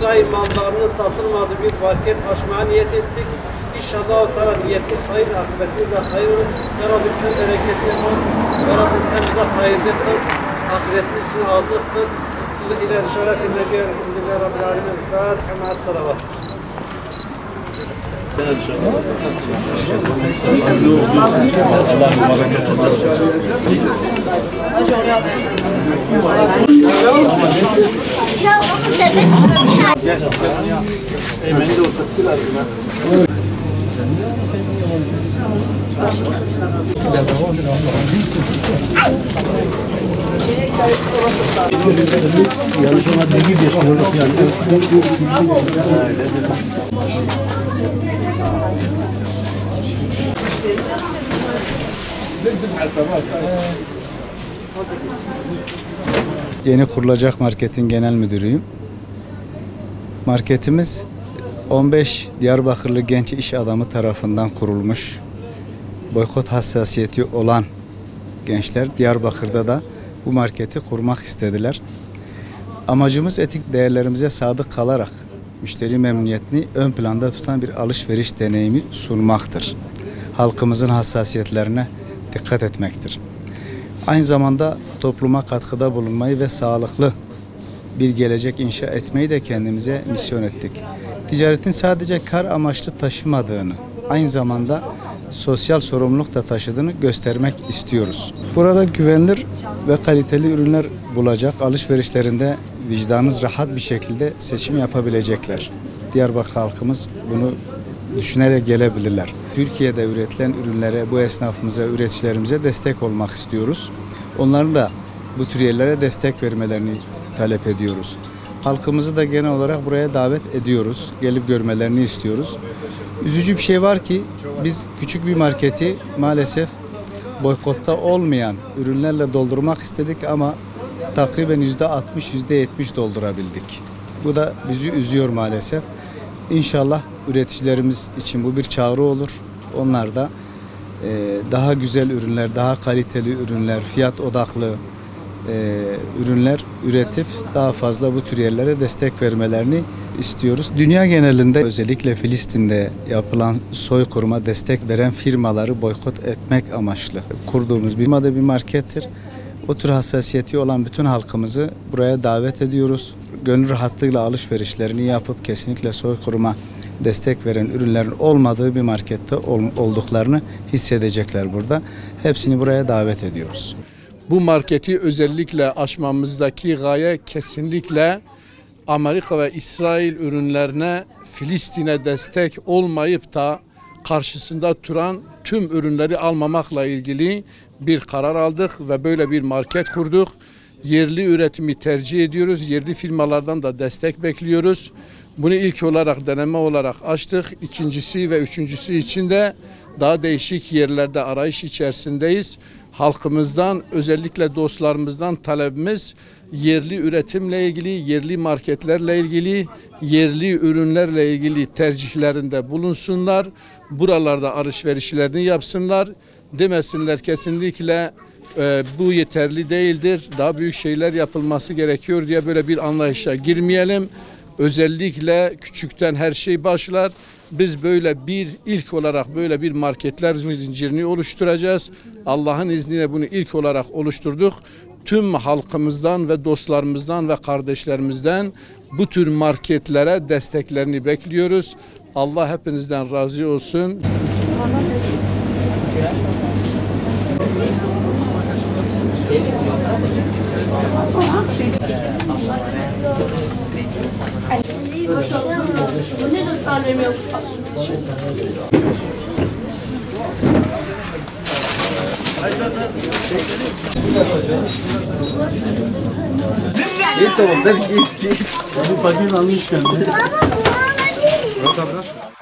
İsrail mallarının satılmadığı bir market açmaya niyet ettik. İnşallah o taraf niyetimiz hayır, akıbetimiz de hayır olur. Ya Rabbim sen bereketli ol. Ya Rabbim sen bize hayırlı kıl. Ahiretimiz için azık kıl. İlâ şerefin nebiyyâ elhamdülillâhi rabbil âlemin. Fâtiha ma'as salavat. Yeni kurulacak marketin genel müdürüyüm. Marketimiz 15 Diyarbakırlı genç iş adamı tarafından kurulmuş. Boykot hassasiyeti olan gençler Diyarbakır'da da bu marketi kurmak istediler. Amacımız etik değerlerimize sadık kalarak müşteri memnuniyetini ön planda tutan bir alışveriş deneyimi sunmaktır. Halkımızın hassasiyetlerine dikkat etmektir. Aynı zamanda topluma katkıda bulunmayı ve sağlıklı bir gelecek inşa etmeyi de kendimize misyon ettik. Ticaretin sadece kar amaçlı taşımadığını, aynı zamanda sosyal sorumluluk da taşıdığını göstermek istiyoruz. Burada güvenilir ve kaliteli ürünler bulacak, alışverişlerinde vicdanınız rahat bir şekilde seçim yapabilecekler. Diyarbakır halkımız bunu düşünerek gelebilirler. Türkiye'de üretilen ürünlere, bu esnafımıza, üreticilerimize destek olmak istiyoruz. Onların da bu tür yerlere destek vermelerini talep ediyoruz. Halkımızı da genel olarak buraya davet ediyoruz. Gelip görmelerini istiyoruz. Üzücü bir şey var ki biz küçük bir marketi maalesef boykotta olmayan ürünlerle doldurmak istedik ama takriben %60, %70 doldurabildik. Bu da bizi üzüyor maalesef. İnşallah üreticilerimiz için bu bir çağrı olur. Onlar da daha güzel ürünler, daha kaliteli ürünler, fiyat odaklı ürünler üretip daha fazla bu tür yerlere destek vermelerini istiyoruz. Dünya genelinde özellikle Filistin'de yapılan soykırıma destek veren firmaları boykot etmek amaçlı kurduğumuz bir markettir. O tür hassasiyeti olan bütün halkımızı buraya davet ediyoruz. Gönül rahatlığıyla alışverişlerini yapıp kesinlikle soykırıma destek veren ürünlerin olmadığı bir markette olduklarını hissedecekler burada. Hepsini buraya davet ediyoruz. Bu marketi özellikle açmamızdaki gaye kesinlikle Amerika ve İsrail ürünlerine, Filistin'e destek olmayıp da karşısında duran tüm ürünleri almamakla ilgili bir karar aldık ve böyle bir market kurduk. Yerli üretimi tercih ediyoruz. Yerli firmalardan da destek bekliyoruz. Bunu ilk olarak deneme olarak açtık. İkincisi ve üçüncüsü için de daha değişik yerlerde arayış içerisindeyiz. Halkımızdan, özellikle dostlarımızdan talebimiz yerli üretimle ilgili, yerli marketlerle ilgili, yerli ürünlerle ilgili tercihlerinde bulunsunlar. Buralarda alışverişlerini yapsınlar. Demesinler kesinlikle bu yeterli değildir, daha büyük şeyler yapılması gerekiyor diye böyle bir anlayışa girmeyelim. Özellikle küçükten her şey başlar. Biz böyle ilk olarak böyle bir marketler zincirini oluşturacağız. Allah'ın izniyle bunu ilk olarak oluşturduk. Tüm halkımızdan ve dostlarımızdan ve kardeşlerimizden bu tür marketlere desteklerini bekliyoruz. Allah hepinizden razı olsun. İyi tamam, belki bu paketi almışken. Baba bu bana değil.